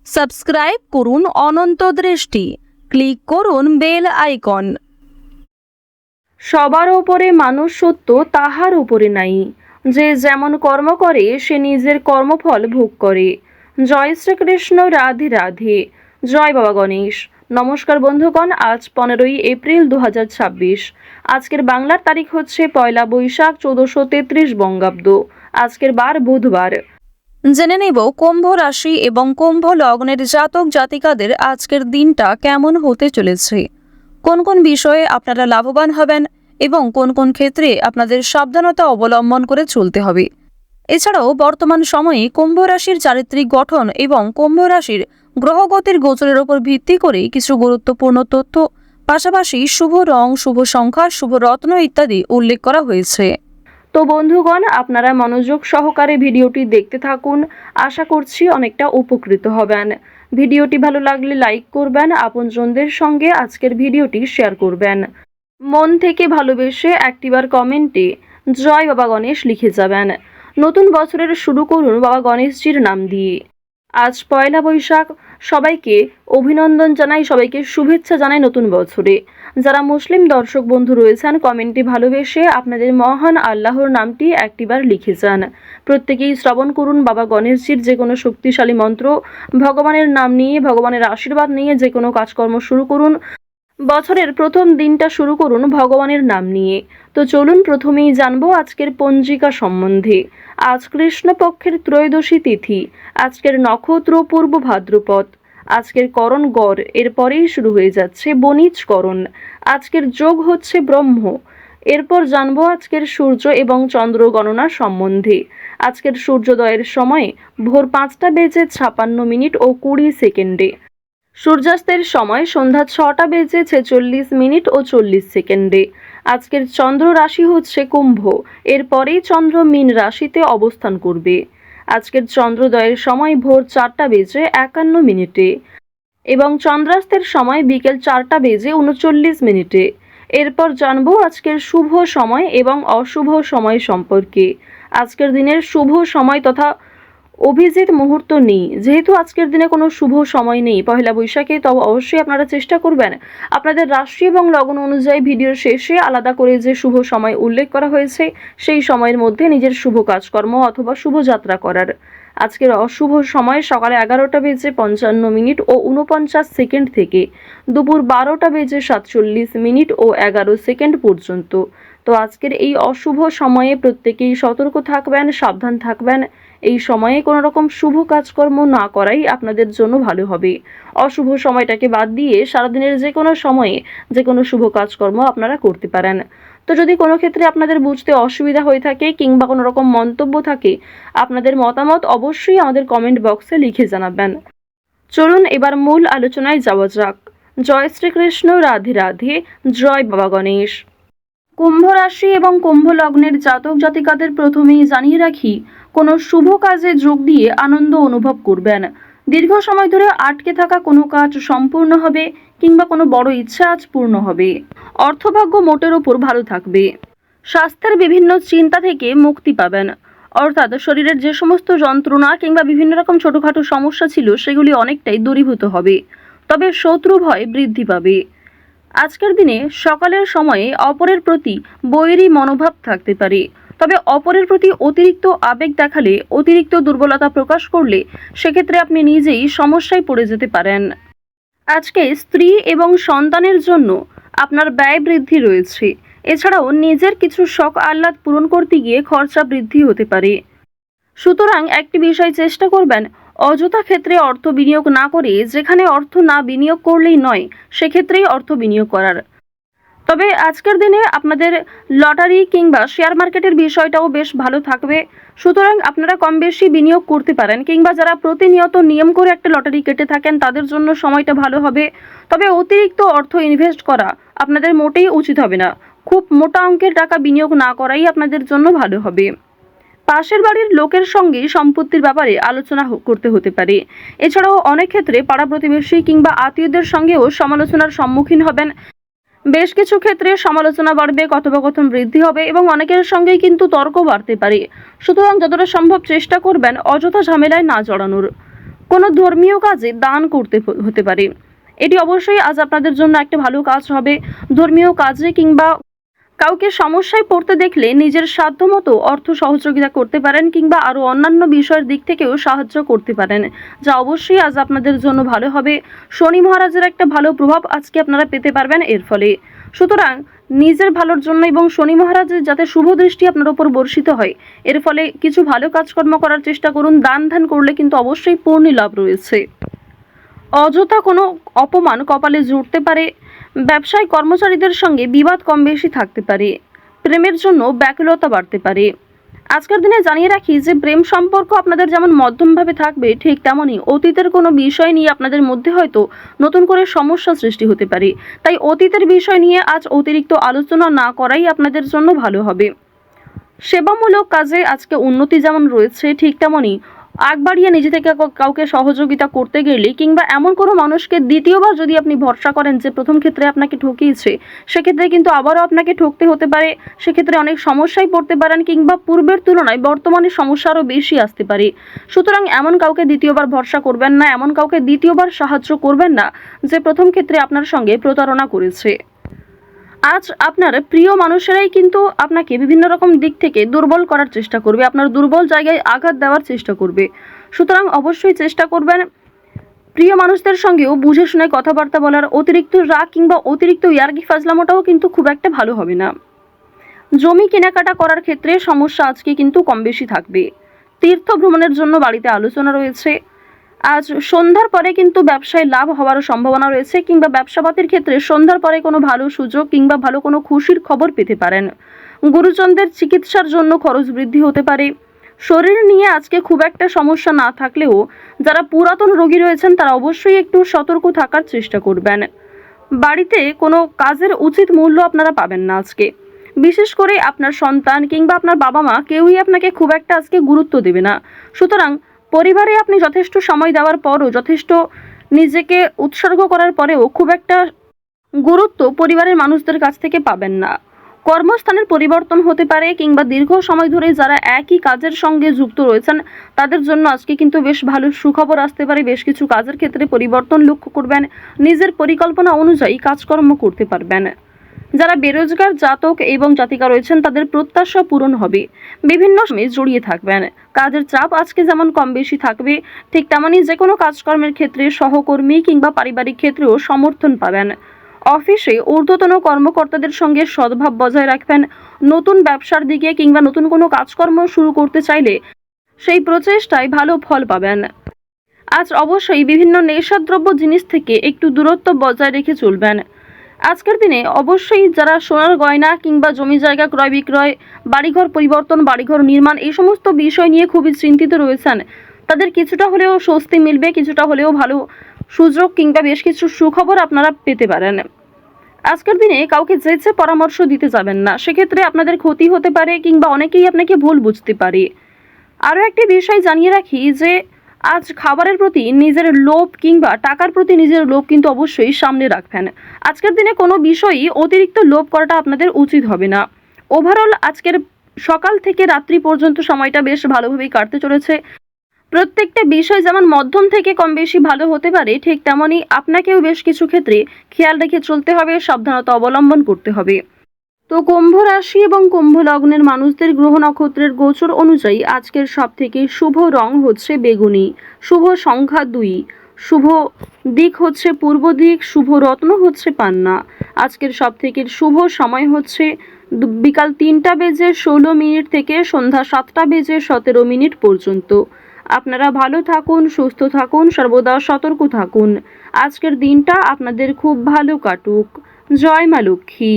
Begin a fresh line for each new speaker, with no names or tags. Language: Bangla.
সাবস্ক্রাইব করুন অনন্ত দৃষ্টি, ক্লিক করুন বেল আইকন। সবার উপরে মানুষ সত্য, তাহার উপরে নাই। যে যেমন কর্ম করে সে নিজের কর্মফল ভোগ করে। জয় শ্রীকৃষ্ণ, রাধে রাধে। জয় বাবা গণেশ। নমস্কার বন্ধুগণ, আজ 15ই এপ্রিল 2026। আজকের বাংলার তারিখ হচ্ছে 1 বৈশাখ 1433 বঙ্গাব্দ। আজকের বার বুধবার। জেনে নেব কুম্ভ রাশি এবং কুম্ভ লগ্নের জাতক জাতিকাদের আজকের দিনটা কেমন হতে চলেছে, কোন কোন বিষয়ে আপনারা লাভবান হবেন এবং কোন কোন ক্ষেত্রে আপনাদের সাবধানতা অবলম্বন করে চলতে হবে। এছাড়াও বর্তমান সময়ে কুম্ভ রাশির চারিত্রিক গঠন এবং কুম্ভ রাশির গ্রহগতির গোচরের উপর ভিত্তি করে কিছু গুরুত্বপূর্ণ তথ্য, পাশাপাশি শুভ রং, শুভ সংখ্যা, শুভ রত্ন ইত্যাদি উল্লেখ করা হয়েছে। তো বন্ধুগণ, আপনারা মনোযোগ সহকারে ভিডিওটি দেখতে থাকুন। আশা করছি অনেকটা উপকৃত হবেন। ভিডিওটি ভালো লাগলে লাইক করবেন, আপনজনদের সঙ্গে আজকের ভিডিওটি শেয়ার করবেন। মন থেকে ভালোবেসে একটিবার কমেন্টে জয় বাবা গণেশ লিখে যাবেন। নতুন বছরের শুরু করুন বাবা গণেশজির নাম দিয়ে। আজ 1 বৈশাখ। সবাইকে অভিনন্দন জানাই, সবাইকে শুভেচ্ছা জানাই নতুন বছরে। যারা মুসলিম দর্শক বন্ধু রয়েছেন, কমেন্টে ভালোবেসে আপনাদের মহান আল্লাহর নামটি একটিবার লিখে যান। প্রত্যেকেই শ্রবণ করুন বাবা গণেশজির যে কোনো শক্তিশালী মন্ত্র। ভগবানের নাম নিয়ে, ভগবানের আশীর্বাদ নিয়ে যে কোনো কাজকর্ম শুরু করুন। বছরের প্রথম দিনটা শুরু করুন ভগবানের নাম নিয়ে। তো চলুন প্রথমেই জানবো আজকের পঞ্জিকা সম্বন্ধে। আজ কৃষ্ণপক্ষের ত্রয়োদশী তিথি। আজকের নক্ষত্র পূর্ব ভাদ্রপদ। আজকের করণ গড়, এরপরেই শুরু হয়ে যাচ্ছে বণিজ করণ। আজকের যোগ হচ্ছে ব্রহ্ম। এরপর জানবো আজকের সূর্য এবং চন্দ্র গণনা সম্বন্ধে। আজকের সূর্যোদয়ের সময় ভোর 5:56 ও 20 সেকেন্ডে। সূর্যাস্তের সময় সন্ধ্যা 6:46 ও 40 সেকেন্ডে। আজকের চন্দ্র রাশি হচ্ছে কুম্ভ। এরপরেই চন্দ্র মীন রাশিতে অবস্থান করবে। আজকের চন্দ্রোদয়ের সময় ভোর 4:51 এবং চন্দ্রাস্তের সময় বিকেল 4:39। এরপর জানবো আজকের শুভ সময় এবং অশুভ সময় সম্পর্কে। আজকের দিনের শুভ সময় তথা অভিজিৎ মুহূর্ত নেই। যেহেতু আজকের দিনে কোনো শুভ সময় নেই 1 বৈশাখে, তবে অবশ্যই আপনারা চেষ্টা করবেন আপনাদের রাশি এবং লগ্ন অনুযায়ী ভিডিওর শেষে আলাদা করে যে শুভ সময় উল্লেখ করা হয়েছে সেই সময়ের মধ্যে নিজের শুভ কাজকর্ম অথবা শুভ যাত্রা করার। আজকের অশুভ সময় সকালে 11:55 ও 49 সেকেন্ড থেকে দুপুর 12:47 ও 11 সেকেন্ড পর্যন্ত। তো আজকের এই অশুভ সময়ে প্রত্যেকেই সতর্ক থাকবেন, সাবধান থাকবেন। এই সময়ে কোনো রকম শুভ কাজকর্ম না করাই আপনাদের জন্য ভালো হবে। অশুভ সময়টাকে বাদ দিয়ে সারাদিনের যে কোনো সময়ে যে কোনো শুভ কাজকর্ম আপনারা করতে পারেন। তো যদি কোনো ক্ষেত্রে আপনাদের বুঝতে অসুবিধা হয়ে থাকে কিংবা কোনো রকম মন্তব্য থাকে, আপনাদের মতামত অবশ্যই আমাদের কমেন্ট বক্সে লিখে জানাবেন। চলুন এবার মূল আলোচনায় যাওয়া যাক। জয় শ্রীকৃষ্ণ, রাধে রাধে। জয় বাবা গণেশ। কুম্ভ রাশি এবং কুম্ভ লগ্নের জাতক জাতিকাদের প্রথমেই জানিয়ে রাখি, কোনো শুভ কাজে যোগ দিয়ে আনন্দ অনুভব করবেন। দীর্ঘ সময় ধরে আটকে থাকা কোনো কাজ সম্পূর্ণ হবে কিংবা কোনো বড় ইচ্ছা আজ পূর্ণ হবে। অর্থভাগ্য মোটের ওপর ভালো থাকবে। স্বাস্থ্যের বিভিন্ন চিন্তা থেকে মুক্তি পাবেন, অর্থাৎ শরীরের যে সমস্ত যন্ত্রণা কিংবা বিভিন্ন রকম ছোটখাটো সমস্যা ছিল সেগুলি অনেকটাই দূরীভূত হবে। তবে শত্রু ভয় বৃদ্ধি পাবে। আজকের দিনে সকালের সময়ে অপরের প্রতি বৈরী মনোভাব থাকতে পারে, তবে অপরের প্রতি অতিরিক্ত আবেগ দেখালে, অতিরিক্ত দুর্বলতা প্রকাশ করলে সেক্ষেত্রে আপনি নিজেই সমস্যায় পড়ে যেতে পারেন। আজকে স্ত্রী এবং সন্তানের জন্য আপনার ব্যয় বৃদ্ধি রয়েছে। এছাড়াও নিজের কিছু শখ আহ্লাদ পূরণ করতে গিয়ে খরচা বৃদ্ধি হতে পারে। সুতরাং একটি বিষয় চেষ্টা করবেন, অযথা ক্ষেত্রে অর্থ বিনিয়োগ না করে যেখানে অর্থ না বিনিয়োগ করলেই নয় সেক্ষেত্রেই অর্থ বিনিয়োগ করার। তবে আজকের দিনে আপনাদের লটারি কিংবা শেয়ার মার্কেটের বিষয়টাও বেশ ভালো থাকবে। সুতরাং আপনারা কম বেশি বিনিয়োগ করতে পারেন, কিংবা যারা প্রতিনিয়ত নিয়ম করে একটা লটারি কেটে থাকেন তাদের জন্য সময়টা ভালো হবে। তবে অতিরিক্ত অর্থ ইনভেস্ট করা আপনাদের মোটেই উচিত হবে না। খুব মোটা অঙ্কের টাকা বিনিয়োগ না করাই আপনাদের জন্য ভালো হবে। পাশের বাড়ির লোকের সঙ্গে সম্পত্তির ব্যাপারে আলোচনা করতে হতে পারে। এছাড়াও অনেক ক্ষেত্রে পাড়া প্রতিবেশী কিংবা আত্মীয়দের সঙ্গেও সমালোচনার সম্মুখীন হবেন। বেশ কিছু ক্ষেত্রে সমালোচনা বাড়বে, কথোপকথন বৃদ্ধি হবে এবং অনেকের সঙ্গেই কিন্তু তর্ক বাড়তে পারে। সুতরাং যতটা সম্ভব চেষ্টা করবেন অযথা ঝামেলায় না জড়ানোর। কোনো ধর্মীয় কাজে দান করতে হতে পারে। এটি অবশ্যই আজ আপনাদের জন্য একটা ভালো কাজ হবে। ধর্মীয় কাজে কিংবা কাউকে সমস্যায় পড়তে দেখলে নিজের সাধ্যমতো অর্থ সহযোগিতা করতে পারেন কিংবা আরও অন্যান্য বিষয়ের দিক থেকেও সাহায্য করতে পারেন, যা অবশ্যই আজ আপনাদের জন্য ভালো হবে। শনি মহারাজের একটা ভালো প্রভাব আজকে আপনারা পেতে পারবেন এর ফলে। সুতরাং নিজের ভালোর জন্য এবং শনি মহারাজের যাতে শুভ দৃষ্টি আপনার উপর বর্ষিত হয়, এর ফলে কিছু ভালো কাজকর্ম করার চেষ্টা করুন। দান ধ্যান করলে কিন্তু অবশ্যই পূর্ণ লাভ রয়েছে। অযথা কোনো অপমান কপালে জুটতে পারে। ব্যবসায় কর্মচারীদের সঙ্গে বিবাদ কম বেশি থাকতে পারে। প্রেমের জন্য ব্যাকুলতা বাড়তে পারে। আজকের দিনে জানিয়ে রাখি যে প্রেম সম্পর্ক আপনাদের যেমন মধ্যমভাবে থাকবে, ঠিক তেমনই অতীতের কোনো বিষয় নিয়ে আপনাদের মধ্যে হয়তো নতুন করে সমস্যা সৃষ্টি হতে পারে। তাই অতীতের বিষয় নিয়ে আজ অতিরিক্ত আলোচনা না করাই আপনাদের জন্য ভালো হবে। সেবামূলক কাজে আজকে উন্নতি যেমন রয়েছে, ঠিক তেমনই আগ বাড়িয়ে নিজে থেকে কাউকে সহযোগিতা করতে গেলে কিংবা এমন কোনো মানুষকে দ্বিতীয়বার যদি আপনি ভরসা করেন যে প্রথম ক্ষেত্রে আপনাকে ঠকিয়েছে, সেক্ষেত্রে কিন্তু আবারও আপনাকে ঠকতে হতে পারে। সেক্ষেত্রে অনেক সমস্যায় পড়তে পারেন কিংবা পূর্বের তুলনায় বর্তমানে সমস্যা আরও বেশি আসতে পারে। সুতরাং এমন কাউকে দ্বিতীয়বার ভরসা করবেন না, এমন কাউকে দ্বিতীয়বার সাহায্য করবেন না যে প্রথম ক্ষেত্রে আপনার সঙ্গে প্রতারণা করেছে। আজ আপনার প্রিয় মানুষেরাই কিন্তু আপনাকে বিভিন্ন রকম দিক থেকে দুর্বল করার চেষ্টা করবে, আপনার দুর্বল জায়গায় আঘাত দেওয়ার চেষ্টা করবে। সুতরাং অবশ্যই চেষ্টা করবেন প্রিয় মানুষদের সঙ্গেও বুঝে শুনে কথাবার্তা বলার। অতিরিক্ত রাগ কিংবা অতিরিক্ত ইয়ার্কি ফাজলামোটাও কিন্তু খুব একটা ভালো হবে না। জমি কেনাকাটা করার ক্ষেত্রে সমস্যা আজকে কিন্তু কম বেশি থাকবে। তীর্থ ভ্রমণের জন্য বাড়িতে আলোচনা রয়েছে। আজ সন্ধ্যার পরে কিন্তু ব্যবসায় লাভ হওয়ার সম্ভাবনা রয়েছে কিংবা ব্যবসাপাতির ক্ষেত্রে সন্ধ্যার পরে কোনো ভালো সুযোগ কিংবা ভালো কোনো খুশির খবর পেতে পারেন। গুরুজনদের চিকিৎসার জন্য খরচ বৃদ্ধি হতে পারে। শরীর নিয়ে আজকে খুব একটা সমস্যা না থাকলেও যারা পুরাতন রোগী রয়েছেন তারা অবশ্যই একটু সতর্ক থাকার চেষ্টা করবেন। বাড়িতে কোনো কাজের উচিত মূল্য আপনারা পাবেন না আজকে। বিশেষ করে আপনার সন্তান কিংবা আপনার বাবা মা কেউই আপনাকে খুব একটা আজকে গুরুত্ব দেবে না। সুতরাং পরিবারে আপনি যথেষ্ট সময় দেওয়ার পরও, যথেষ্ট নিজেকে উৎসর্গ করার পরেও খুব একটা গুরুত্ব পরিবারের মানুষদের কাছ থেকে পাবেন না। কর্মস্থানের পরিবর্তন হতে পারে কিংবা দীর্ঘ সময় ধরে যারা একই কাজের সঙ্গে যুক্ত রয়েছেন তাদের জন্য আজকে কিন্তু বেশ ভালো সুখবর আসতে পারে। বেশ কিছু কাজের ক্ষেত্রে পরিবর্তন লক্ষ্য করবেন। নিজের পরিকল্পনা অনুযায়ী কাজকর্ম করতে পারবেন। যারা বেরোজগার জাতক এবং জাতিকা রয়েছেন তাদের প্রত্যাশা পূরণ হবে। বিভিন্ন সময়ে জড়িয়ে থাকবেন। কাজের চাপ আজকে যেমন কম বেশি থাকবে, ঠিক তেমনই যে কোনো কাজকর্মের ক্ষেত্রে সহকর্মী কিংবা পারিবারিক ক্ষেত্রেও সমর্থন পাবেন। অফিসে ঊর্ধ্বতন কর্মকর্তাদের সঙ্গে সদ্ভাব বজায় রাখবেন। নতুন ব্যবসার দিকে কিংবা নতুন কোনো কাজকর্ম শুরু করতে চাইলে সেই প্রচেষ্টায় ভালো ফল পাবেন। আজ অবশ্যই বিভিন্ন নেশাদ্রব্য জিনিস থেকে একটু দূরত্ব বজায় রেখে চলবেন। আজকের দিনে অবশ্যই যারা সোনার গয়না কিংবা জমি জায়গা ক্রয় বিক্রয়, বাড়িঘর পরিবর্তন, বাড়িঘর নির্মাণ এই সমস্ত বিষয় নিয়ে খুবই চিন্তিত রয়েছেন, তাদের কিছুটা হলেও স্বস্তি মিলবে, কিছুটা হলেও ভালো সুযোগ কিংবা বেশ কিছু সুখবর আপনারা পেতে পারেন। আজকের দিনে কাউকে যেচে পরামর্শ দিতে যাবেন না, সেক্ষেত্রে আপনাদের ক্ষতি হতে পারে কিংবা অনেকেই আপনাকে ভুল বুঝতে পারে। আরও একটি বিষয় জানিয়ে রাখি যে আজ খাবারের প্রতি নিজের লোভ কিংবা টাকার প্রতি নিজের লোভ কিন্তু অবশ্যই সামনে রাখবেন। আজকের দিনে কোনো বিষয়ই অতিরিক্ত লোভ করাটা আপনাদের উচিত হবে না। ওভারঅল আজকের সকাল থেকে রাত্রি পর্যন্ত সময়টা বেশ ভালোভাবেই কাটতে চলেছে। প্রত্যেকটা বিষয় যেমন মধ্যম থেকে কম বেশি ভালো হতে পারে, ঠিক তেমনই আপনাকেও বেশ কিছু ক্ষেত্রে খেয়াল রেখে চলতে হবে, সাবধানতা অবলম্বন করতে হবে। তো কুম্ভ রাশি এবং কুম্ভ লগ্নের মানুষদের গ্রহ নক্ষত্রের গোচর অনুযায়ী আজকের সবথেকে শুভ রং হচ্ছে বেগুনি, শুভ সংখ্যা 2, শুভ দিক হচ্ছে পূর্ব দিক, শুভ রত্ন হচ্ছে পান্না। আজকের সবথেকে শুভ সময় হচ্ছে বিকাল 3টা বেজে 16 মিনিট থেকে সন্ধ্যা 7টা বেজে 17 মিনিট পর্যন্ত। আপনারা ভালো থাকুন, সুস্থ থাকুন, সর্বদা সতর্ক থাকুন। আজকের দিনটা আপনাদের খুব ভালো কাটুক। জয় মা লক্ষ্মী।